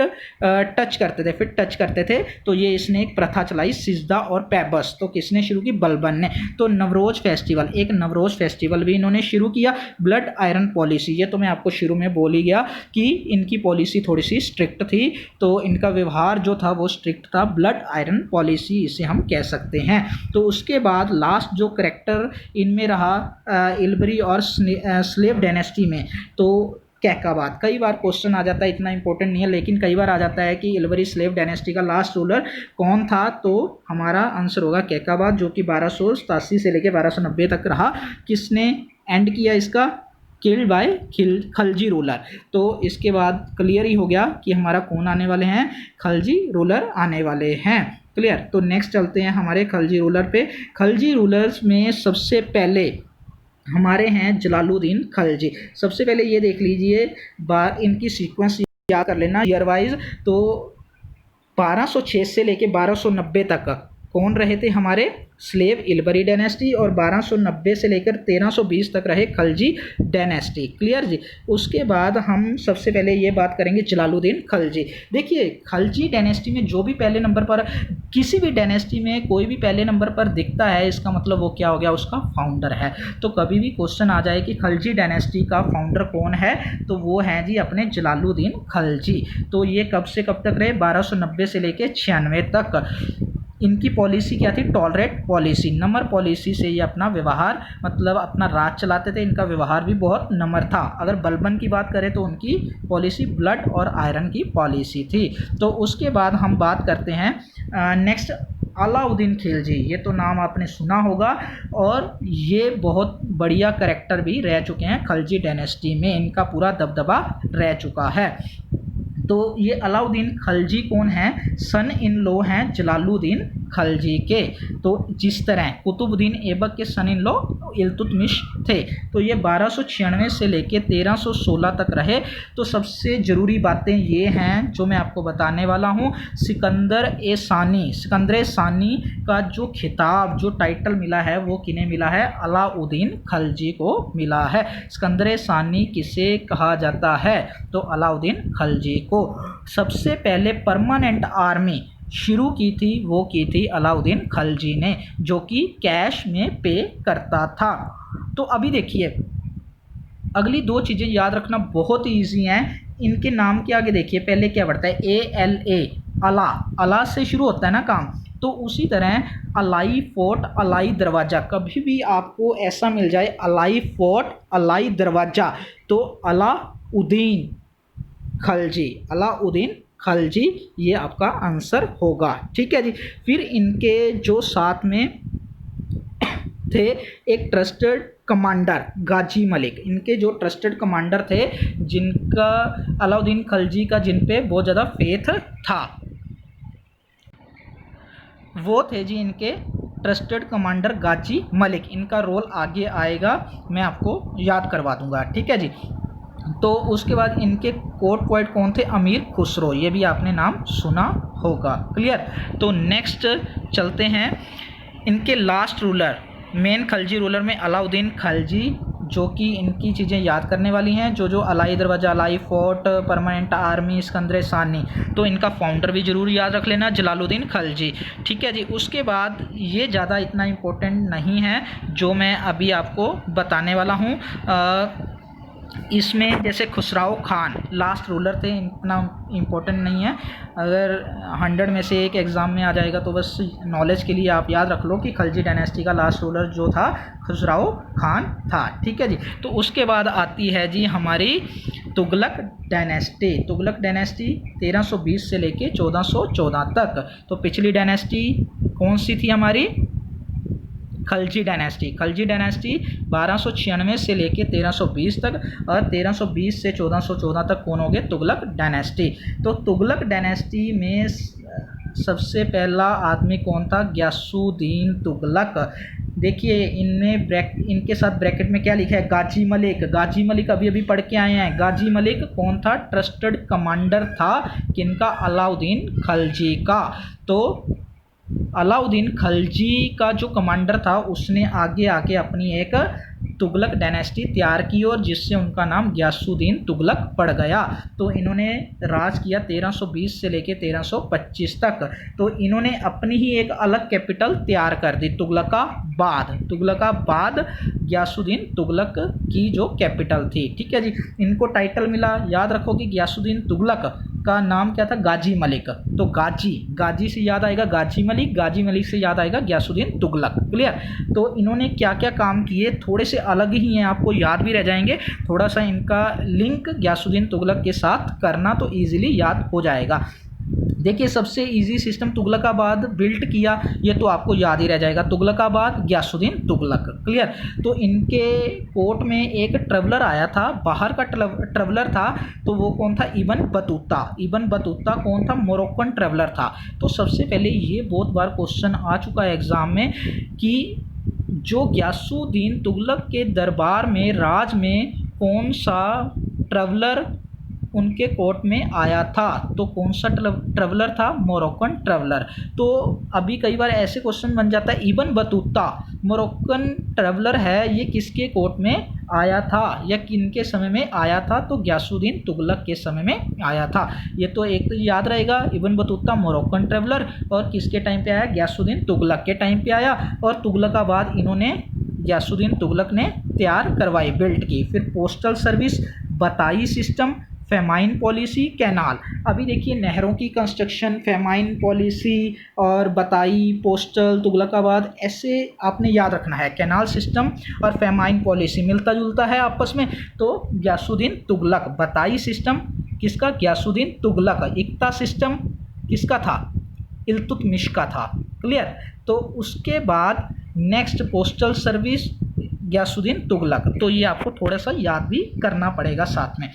टच करते थे। तो ये इसने एक प्रथा चलाई, सिजदा और पैबस। तो किसने शुरू की, बलबन ने। तो नवरोज फेस्टिवल भी इन्होंने शुरू किया। ब्लड आयरन पॉलिसी, ये तो मैं आपको शुरू में बोल ही गया कि इनकी पॉलिसी थोड़ी सी स्ट्रिक्ट थी, तो इनका व्यवहार जो था वो स्ट्रिक्ट था। ब्लड आयरन पॉलिसी इसे हम कह सकते हैं। तो उसके बाद लास्ट जो करेक्टर इनमें रहा इल्बरी और स्लेव डायनेस्टी में, तो कैकाबाद। कई बार क्वेश्चन आ जाता है, इतना इंपॉर्टेंट नहीं है लेकिन कई बार आ जाता है कि इल्बरी स्लेव डायनेस्टी का लास्ट रूलर कौन था, तो हमारा आंसर होगा कैकाबाद, जो कि 1287 से लेकर 1290 तक रहा। किसने एंड किया इसका? Killed by Khalji ruler. तो इसके बाद क्लियर ही हो गया कि हमारा कौन आने वाले हैं, खलजी रूलर आने वाले हैं। क्लियर। तो नेक्स्ट चलते हैं हमारे खलजी रूलर पे। खलजी रूलर्स में सबसे पहले हमारे हैं जलालुद्दीन खलजी। सबसे पहले ये देख लीजिए, इनकी सीक्वेंस याद कर लेना ईयर वाइज। तो 1206 से लेके 1290 तक कौन रहे थे हमारे? Slave Ilbari dynasty. और 1290 से लेकर 1320 तक रहे खलजी डायनेस्टी। क्लियर जी। उसके बाद हम सबसे पहले ये बात करेंगे जलालुद्दीन खलजी। देखिए खलजी डायनेस्टी में जो भी पहले नंबर पर, किसी भी डायनेस्टी में कोई भी पहले नंबर पर दिखता है, इसका मतलब वो क्या हो गया? उसका फाउंडर है। तो कभी भी क्वेश्चन आ जाए कि खलजी डायनेस्टी का फाउंडर कौन है, तो वो है जी अपने जलालुद्दीन खलजी। तो ये कब से कब तक रहे? 1290 से लेकर 96 तक। इनकी पॉलिसी क्या थी? टॉलरेट पॉलिसी, नमर पॉलिसी से ये अपना व्यवहार, मतलब अपना राज चलाते थे। इनका व्यवहार भी बहुत नमर था। अगर बलबन की बात करें तो उनकी पॉलिसी ब्लड और आयरन की पॉलिसी थी। तो उसके बाद हम बात करते हैं नेक्स्ट अलाउद्दीन खिलजी। ये तो नाम आपने सुना होगा और ये बहुत बढ़िया कैरेक्टर भी रह चुके हैं खलजी डायनेस्टी में, इनका पूरा दबदबा रह चुका है। तो ये अलाउद्दीन खलजी कौन है? सन इन लॉ हैं जलालुद्दीन खलजी के। तो जिस तरह कुतुबुद्दीन ऐबक के सन इन लॉ इल्तुतमिश थे। तो ये 1296 से लेके 1316 तक रहे। तो सबसे ज़रूरी बातें ये हैं जो मैं आपको बताने वाला हूँ। सिकंदर सानी का जो खिताब, जो टाइटल मिला है वो किन्हें मिला है? अलाउद्दीन खलजी को मिला है। सिकंदर सानी किसे कहा जाता है? तो अलाउद्दीन खलजी को। सबसे पहले परमानेंट आर्मी शुरू की थी, वो की थी अलाउद्दीन खलजी ने, जो कि कैश में पे करता था। तो अभी देखिए अगली दो चीज़ें याद रखना बहुत ही ईजी हैं। इनके नाम के आगे देखिए पहले क्या बढ़ता है? ALA, अला से शुरू होता है ना काम। तो उसी तरह अलाई फोर्ट, अलाई दरवाज़ा, कभी भी आपको ऐसा मिल जाए अलाई फोर्ट, अलाई दरवाज़ा, तो अलाउद्दीन खलजी ये आपका आंसर होगा। ठीक है जी। फिर इनके जो साथ में थे एक ट्रस्टेड कमांडर गाजी मलिक। इनके जो ट्रस्टेड कमांडर थे, जिनका अलाउद्दीन खलजी का जिन पे बहुत ज़्यादा फेथ था, वो थे जी इनके ट्रस्टेड कमांडर गाजी मलिक। इनका रोल आगे आएगा, मैं आपको याद करवा दूंगा। ठीक है जी। तो उसके बाद इनके कोर्ट पोएट कौन थे? अमीर खुसरो, ये भी आपने नाम सुना होगा। क्लियर। तो नेक्स्ट चलते हैं इनके last ruler, main Khalji ruler में अलाउद्दीन खलजी, जो कि इनकी चीज़ें याद करने वाली हैं, जो Alai Darwaza, Alai fort, permanent army, Sikandar Sani. तो इनका फाउंडर भी ज़रूर याद रख लेना, जलालुद्दीन खलजी। ठीक है जी। उसके बाद ये ज़्यादा इतना इम्पोर्टेंट नहीं है जो मैं अभी आपको बताने वाला हूँ। इसमें जैसे खुसराओ खान लास्ट रूलर थे, इतना इम्पोर्टेंट नहीं है। अगर 100 में से एक एग्ज़ाम में आ जाएगा तो बस नॉलेज के लिए आप याद रख लो कि खलजी डायनेस्टी का लास्ट रूलर जो था खुसराओ खान था। ठीक है जी। तो उसके बाद आती है जी हमारी तुगलक डायनेस्टी। तुगलक डायनेस्टी 1320 से लेके 1414 तक। तो पिछली डायनेस्टी कौन सी थी हमारी? खलजी डायनेस्टी। खलजी डायनेस्टी 1296 से लेके 1320 तक, और 1320 से 1414 तक कौन हो गए? तुगलक डायनेस्टी। तो तुगलक डायनेस्टी में सबसे पहला आदमी कौन था? गयासुद्दीन तुगलक। देखिए इनके साथ ब्रैकेट में क्या लिखा है? गाजी मलिक। गाजी मलिक अभी अभी पढ़ के आए हैं। गाजी मलिक कौन था? ट्रस्टेड कमांडर था किनका? अलाउद्दीन खलजी का। तो अलाउद्दीन खलजी का जो कमांडर था उसने आगे आके अपनी एक तुगलक डायनेस्टी तैयार की और जिससे उनका नाम गयासुद्दीन तुगलक पड़ गया। तो इन्होंने राज किया 1320 से लेकर 1325 तक। तो इन्होंने अपनी ही एक अलग कैपिटल तैयार कर दी, तुगलकाबाद। तुगलकाबाद गयासुद्दीन तुगलक की जो कैपिटल थी। ठीक है जी। इनको टाइटल मिला, याद रखो कि गयासुद्दीन तुगलक का नाम क्या था, गाजी मलिक। तो गाजी से याद आएगा गाजी मलिक, गाजी मलिक से याद आएगा गयासुद्दीन तुगलक। क्लियर। तो इन्होंने क्या क्या काम किए, थोड़े से अलग ही हैं, आपको याद भी रह जाएंगे। थोड़ा सा इनका लिंक गयासुद्दीन तुगलक के साथ करना तो ईजिली याद हो जाएगा। देखिए सबसे इजी सिस्टम तुगलकाबाद बिल्ट किया, ये तो आपको याद ही रह जाएगा, तुगलकाबाद गयासुद्दीन तुगलक। क्लियर। तो इनके कोर्ट में एक ट्रेवलर आया था, बाहर का ट्रेवलर था, तो वो कौन था, इब्न बतूता। इब्न बतूता कौन था, मोरक्कन ट्रेवलर था। तो सबसे पहले ये बहुत बार क्वेश्चन आ चुका है एग्जाम में कि जो गयासुद्दीन तुगलक के दरबार में राज में कौन सा ट्रेवलर उनके कोर्ट में आया था, तो कौन सा ट्रेवलर था, मोरक्कन ट्रेवलर। तो अभी कई बार ऐसे क्वेश्चन बन जाता है, इब्न बतूता मोरक्कन ट्रेवलर है, ये किसके कोर्ट में आया था या किनके समय में आया था, तो गयासुद्दीन तुगलक के समय में आया था। ये तो एक तो याद रहेगा, इब्न बतूता मोरक्कन ट्रेवलर, और किसके टाइम पे आया, गयासुद्दीन तुगलक के टाइम पे आया। और तुगलकाबाद इन्होंने गयासुद्दीन तुगलक ने तैयार करवाई, बिल्ट की। फिर पोस्टल सर्विस, बताई सिस्टम, फेमाइन पॉलिसी, कैनाल। अभी देखिए नहरों की कंस्ट्रक्शन, फेमाइन पॉलिसी और बताई, पोस्टल, तुगलकाबाद, ऐसे आपने याद रखना है। कैनाल सिस्टम और फेमाइन पॉलिसी मिलता जुलता है आपस में। तो गयासुद्दीन तुगलक, बताई सिस्टम किसका, गयासुद्दीन तुगलक। इक्ता सिस्टम किसका था, इल्तुतमिश का था। क्लियर। तो उसके बाद next postal service Ghiyasuddin Tughlaq, तो ये आपको थोड़ा सा याद भी करना पड़ेगा साथ में।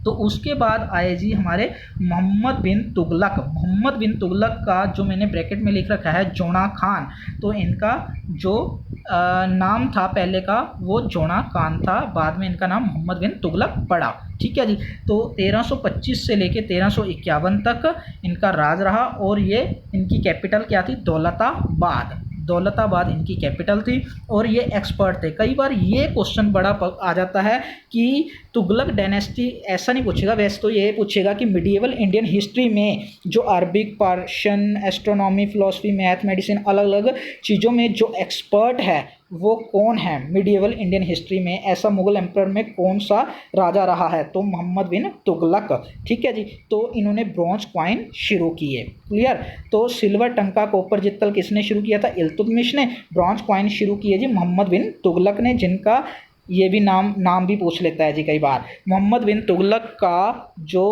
तो उसके बाद आए जी हमारे मोहम्मद बिन तुगलक। मोहम्मद बिन तुगलक का जो मैंने ब्रैकेट में लिख रखा है जोना खान, तो इनका जो नाम था पहले का वो जोना खान था, बाद में इनका नाम मोहम्मद बिन तुगलक पड़ा। ठीक है जी। तो 1325 से लेके 1351 तक इनका राज रहा और ये इनकी कैपिटल क्या थी, दौलताबाद। दौलताबाद इनकी कैपिटल थी और ये एक्सपर्ट थे। कई बार ये क्वेश्चन बड़ा आ जाता है कि तुगलक डायनेस्टी, ऐसा नहीं पूछेगा, वैसे तो ये पूछेगा कि मिडिएवल इंडियन हिस्ट्री में जो Arabic, Persian, astronomy, philosophy, math, medicine, अलग अलग चीज़ों में जो एक्सपर्ट है वो कौन है मिडिएवल इंडियन हिस्ट्री में, ऐसा मुगल एम्परर में कौन सा राजा रहा है, तो मोहम्मद बिन तुगलक। ठीक है जी। तो इन्होंने ब्रॉन्ज कॉइन शुरू किए। क्लियर। तो सिल्वर, टंका, कॉपर, जित्तल किसने शुरू किया था, इल्तुतमिश ने। ब्रॉन्ज कॉइन शुरू किए जी मोहम्मद बिन तुगलक ने, जिनका ये भी नाम भी पूछ लेता है जी कई बार। मोहम्मद बिन तुगलक का जो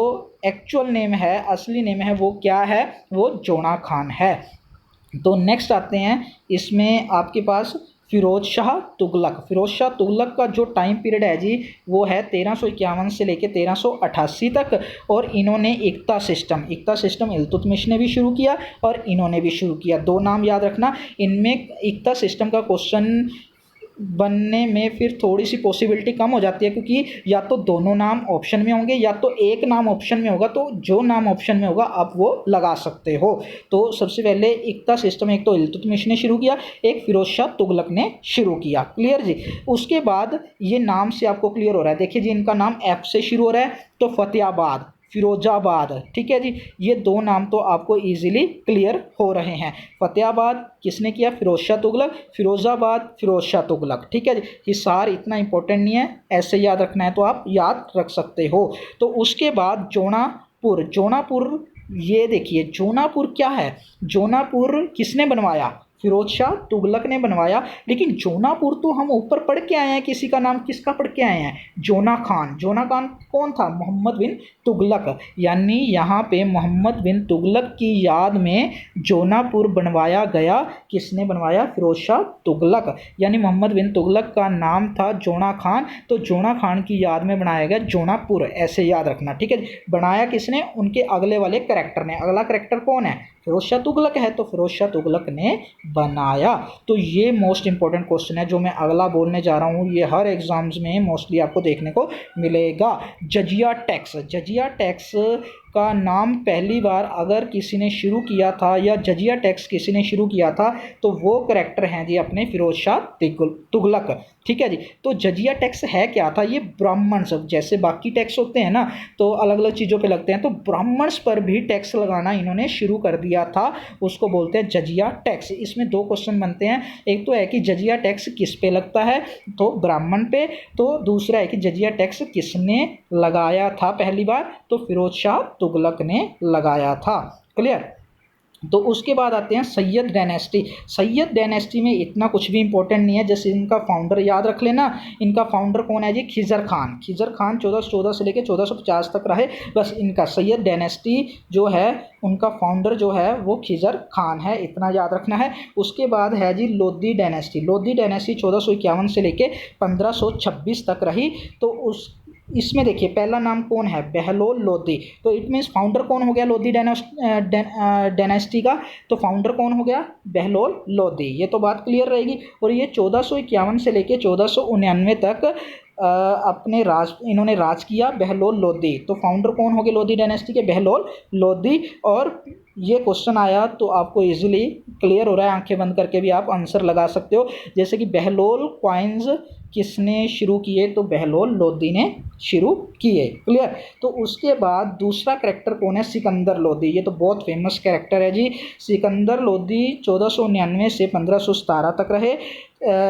एक्चुअल नेम है, असली नेम है, वो क्या है, वो जोना खान है। तो नेक्स्ट आते हैं, इसमें आपके पास फिरोज शाह तुगलक। फिरोज शाह तुगलक का जो टाइम पीरियड है जी वो है 1351 से लेकर 1388 तक। और इन्होंने इक्ता सिस्टम इल्तुतमिश ने भी शुरू किया और इन्होंने भी शुरू किया। दो नाम याद रखना, इनमें इक्ता सिस्टम का क्वेश्चन बनने में फिर थोड़ी सी पॉसिबिलिटी कम हो जाती है, क्योंकि या तो दोनों नाम ऑप्शन में होंगे या तो एक नाम ऑप्शन में होगा, तो जो नाम ऑप्शन में होगा आप वो लगा सकते हो। तो सबसे पहले इक्ता सिस्टम एक तो इल्तुतमिश ने शुरू किया, एक फिरोज शाह तुगलक ने शुरू किया। क्लियर जी। उसके बाद ये नाम से आपको क्लियर हो रहा है, देखिए जी इनका नाम एफ से शुरू हो रहा है, तो फतेहाबाद, फिरोजाबाद। ठीक है जी। ये दो नाम तो आपको इजीली क्लियर हो रहे हैं। फतेहाबाद किसने किया, फिरोज शाह तुगलक। फिरोजाबाद, फिरोज शाह तुगलक। ठीक है जी। हिसार इतना इंपॉर्टेंट नहीं है, ऐसे याद रखना है तो आप याद रख सकते हो। तो उसके बाद जोनापुर, ये देखिए जोनापुर क्या है, जोनापुर किसने बनवाया, फिरोज शाह तुगलक ने बनवाया। लेकिन जोनापुर तो हम ऊपर पढ़ के आए हैं, किसी का नाम किसका पढ़ के आए हैं, जोना खान। जोना खान कौन था, मोहम्मद बिन तुगलक। यानी यहाँ पे मोहम्मद बिन तुगलक की याद में जोनापुर बनवाया गया। किसने बनवाया, फिरोज शाह तुगलक। यानी मोहम्मद बिन तुगलक का नाम था जोना खान, तो जोना खान की याद में बनाया गया जोनापुर, ऐसे याद रखना। ठीक है। बनाया किसने, उनके अगले वाले कैरेक्टर ने। अगला कैरेक्टर कौन है, फिरोज शाह तुगलक है, तो फिरोज शाह तुगलक ने बनाया। तो ये मोस्ट इंपॉर्टेंट क्वेश्चन है जो मैं अगला बोलने जा रहा हूँ, ये हर एग्जाम्स में मोस्टली आपको देखने को मिलेगा। जजिया टैक्स का नाम पहली बार अगर किसी ने शुरू किया था या जजिया टैक्स किसी ने शुरू किया था तो वो करेक्टर हैं जी अपने फिरोज शाह तुगलक। ठीक है जी। तो जजिया टैक्स है क्या था? ये ब्राह्मण सब, जैसे बाकी टैक्स होते हैं ना तो अलग अलग चीज़ों पे लगते हैं, तो ब्राह्मण्स पर भी टैक्स लगाना इन्होंने शुरू कर दिया था, उसको बोलते हैं जजिया टैक्स। इसमें दो क्वेश्चन बनते हैं, एक तो है कि जजिया टैक्स किस पे लगता है, तो ब्राह्मण पे, तो दूसरा है कि जजिया टैक्स किसने लगाया था पहली बार, तो फिरोज शाह तुगलक ने लगाया था। क्लियर। तो उसके बाद आते हैं सैयद डायनेस्टी। सैयद डायनेस्टी में इतना कुछ भी इंपॉर्टेंट नहीं है, जैसे इनका फाउंडर याद रख लेना। इनका फाउंडर कौन है जी? खिजर खान। खिजर खान 1414 से लेकर 1450 तक रहे। बस इनका सैयद डायनेस्टी जो है उनका फाउंडर जो है वो खिजर खान है, इतना याद रखना है। उसके बाद है जी लोधी डायनेस्टी। लोधी डायनेस्टी 1451 से लेकर 1526 तक रही। तो उस इसमें देखिए पहला नाम कौन है? बहलोल लोधी। तो इट मीन्स फाउंडर कौन हो गया लोधी डायनेस्टी का? तो फाउंडर कौन हो गया? बहलोल लोधी। ये तो बात क्लियर रहेगी। और ये 1451 से लेके 1499 तक अपने इन्होंने राज किया बहलोल लोधी। तो फाउंडर कौन हो गए लोधी डायनेस्टी के? बहलोल लोधी। और ये क्वेश्चन आया तो आपको इजीली क्लियर हो रहा है, आंखें बंद करके भी आप आंसर लगा सकते हो। जैसे कि बहलोल क्वाइंस किसने शुरू किए? तो बहलोल लोधी ने शुरू किए। क्लियर। तो उसके बाद दूसरा कैरेक्टर कौन है? सिकंदर लोधी। ये तो बहुत फेमस कैरेक्टर है जी। सिकंदर लोधी 1499 से 1517 तक रहे।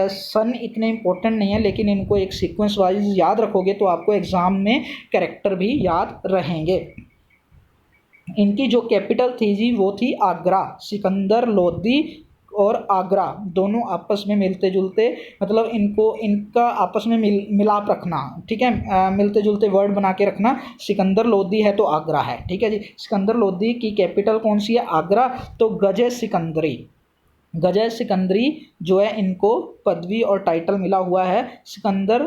सन इतने इंपॉर्टेंट नहीं है, लेकिन इनको एक सीक्वेंस वाइज याद रखोगे तो आपको एग्जाम में कैरेक्टर भी याद रहेंगे। इनकी जो कैपिटल थी जी वो थी आगरा। सिकंदर लोधी और आगरा दोनों आपस में मिलते जुलते, मतलब इनका आपस में मिलाप रखना। ठीक है, मिलते जुलते वर्ड बना के रखना। सिकंदर लोधी है तो आगरा है। ठीक है जी। सिकंदर लोधी की कैपिटल कौन सी है? आगरा। तो गजे सिकंदरी, गजय सिकंदरी जो है इनको पदवी और टाइटल मिला हुआ है। सिकंदर,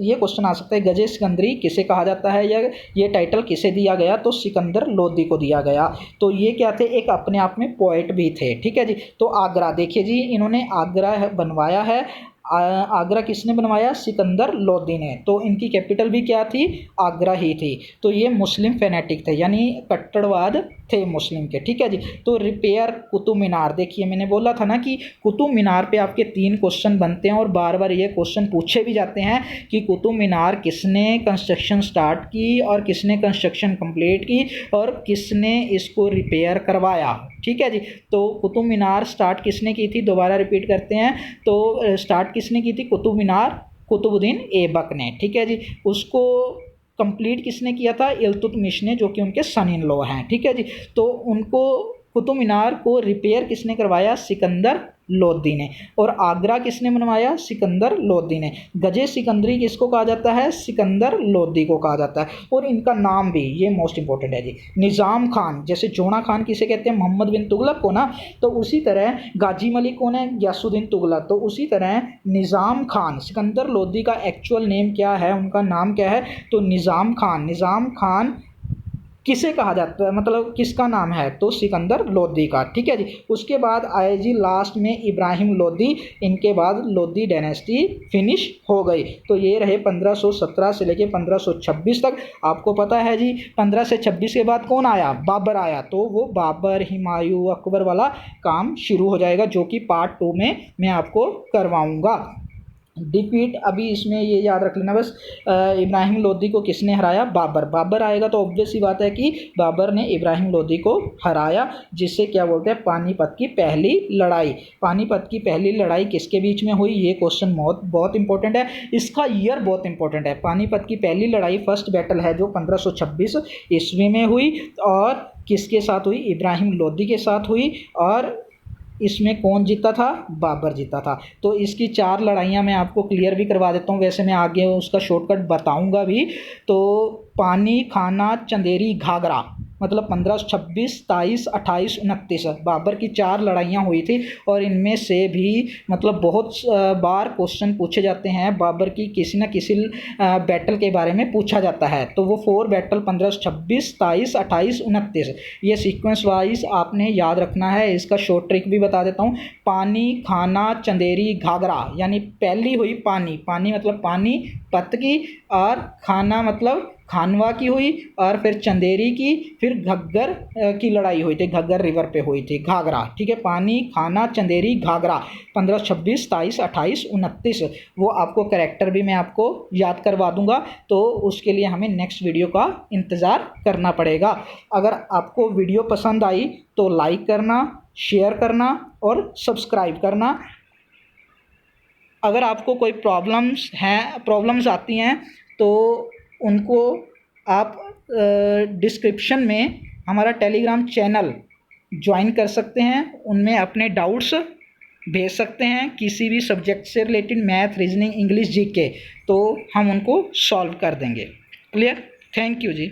ये क्वेश्चन आ सकता है गजय सिकंदरी किसे कहा जाता है या ये टाइटल किसे दिया गया? तो सिकंदर लोधी को दिया गया। तो ये क्या थे? एक अपने आप में पोएट भी थे। ठीक है जी। तो आगरा देखिए जी, इन्होंने आगरा बनवाया है। आगरा किसने बनवाया? सिकंदर लोधी ने। तो इनकी कैपिटल भी क्या थी? आगरा ही थी। तो ये मुस्लिम फैनेटिक थे, यानी कट्टरवाद थे मुस्लिम के। ठीक है जी। तो रिपेयर कुतुब मीनार, देखिए मैंने बोला था ना कि कुतुब मीनार पे आपके 3 क्वेश्चन बनते हैं और बार बार ये क्वेश्चन पूछे भी जाते हैं कि कुतुब मीनार किसने कंस्ट्रक्शन स्टार्ट की और किसने कंस्ट्रक्शन कंप्लीट की और किसने इसको रिपेयर करवाया। ठीक है जी। तो कुतुब मीनार स्टार्ट किसने की थी? दोबारा रिपीट करते हैं। तो स्टार्ट किसने की थी? कुतुब मीनार कुतुबुद्दीन ऐबक ने। ठीक है जी। उसको कंप्लीट किसने किया था? इल्तुतमिश ने, जो कि उनके सन इन लॉ हैं। ठीक है जी। तो उनको कुतुब मीनार को रिपेयर किसने करवाया? सिकंदर लोधी ने। और आगरा किसने बनवाया? सिकंदर लोधी ने। गजे सिकंदरी किसको कहा जाता है? सिकंदर लोधी को कहा जाता है। और इनका नाम भी, ये मोस्ट इंपॉर्टेंट है जी, निज़ाम खान। जैसे जोना खान किसे कहते हैं? मोहम्मद बिन तुगलक को ना। तो उसी तरह गाजी मलिक कौन है? गयासुद्दीन तुगलक। तो उसी तरह निज़ाम खान, सिकंदर लोधी का एक्चुअल नेम क्या है? उनका नाम क्या है? तो निज़ाम खान। निज़ाम खान किसे कहा जाता है, मतलब किसका नाम है? तो सिकंदर लोधी का। ठीक है जी। उसके बाद आए जी लास्ट में इब्राहिम लोधी। इनके बाद लोधी डायनेस्टी फिनिश हो गई। तो ये रहे 1517 से लेके 1526 तक। आपको पता है जी 15 से 26 के बाद कौन आया? बाबर आया। तो वो बाबर, हुमायूं, अकबर वाला काम शुरू हो जाएगा, जो कि पार्ट 2 में मैं आपको करवाऊँगा। डिफीट अभी इसमें ये याद रख लेना बस, इब्राहिम लोधी को किसने हराया? बाबर। बाबर आएगा तो ऑब्वियस ही बात है कि बाबर ने इब्राहिम लोधी को हराया, जिससे क्या बोलते हैं? पानीपत की पहली लड़ाई। पानीपत की पहली लड़ाई किसके बीच में हुई? ये क्वेश्चन बहुत बहुत इंपॉर्टेंट है, इसका ईयर बहुत इंपॉर्टेंट है। पानीपत की पहली लड़ाई फर्स्ट बैटल है जो 1526 ईस्वी में हुई, और किसके साथ हुई? इब्राहिम लोधी के साथ हुई। और इसमें कौन जीता था? बाबर जीता था। तो इसकी 4 लड़ाइयाँ मैं आपको क्लियर भी करवा देता हूँ, वैसे मैं आगे उसका शॉर्टकट बताऊँगा भी। तो पानी, खाना, चंदेरी, घाघरा, मतलब 1526, 23, 28, 29 बाबर की 4 लड़ाइयाँ हुई थी। और इनमें से भी मतलब बहुत बार क्वेश्चन पूछे जाते हैं, बाबर की किसी न किसी बैटल के बारे में पूछा जाता है। तो वो 4 बैटल 1526, 23, 28, 29, ये सीक्वेंस वाइज आपने याद रखना है। इसका शॉर्ट ट्रिक भी बता देता हूँ। पानी, खाना, चंदेरी, घाघरा, यानी पहली हुई पानी। पानी मतलब पानी पत की, और खाना मतलब खानवा की हुई और फिर चंदेरी की, फिर घग्गर की लड़ाई हुई थी, घग्गर रिवर पे हुई थी, घाघरा, ठीक है। पानी, खाना, चंदेरी, घाघरा, 15, 26, 27, 28, 29। वो आपको कैरेक्टर भी मैं आपको याद करवा दूंगा, तो उसके लिए हमें नेक्स्ट वीडियो का इंतज़ार करना पड़ेगा। अगर आपको वीडियो पसंद आई तो लाइक करना, शेयर करना और सब्सक्राइब करना। अगर आपको कोई प्रॉब्लम्स आती हैं तो उनको आप डिस्क्रिप्शन में हमारा टेलीग्राम चैनल ज्वाइन कर सकते हैं, उनमें अपने डाउट्स भेज सकते हैं किसी भी सब्जेक्ट से related, math, reasoning, English, GK, तो हम उनको सॉल्व कर देंगे। क्लियर? Thank you ji.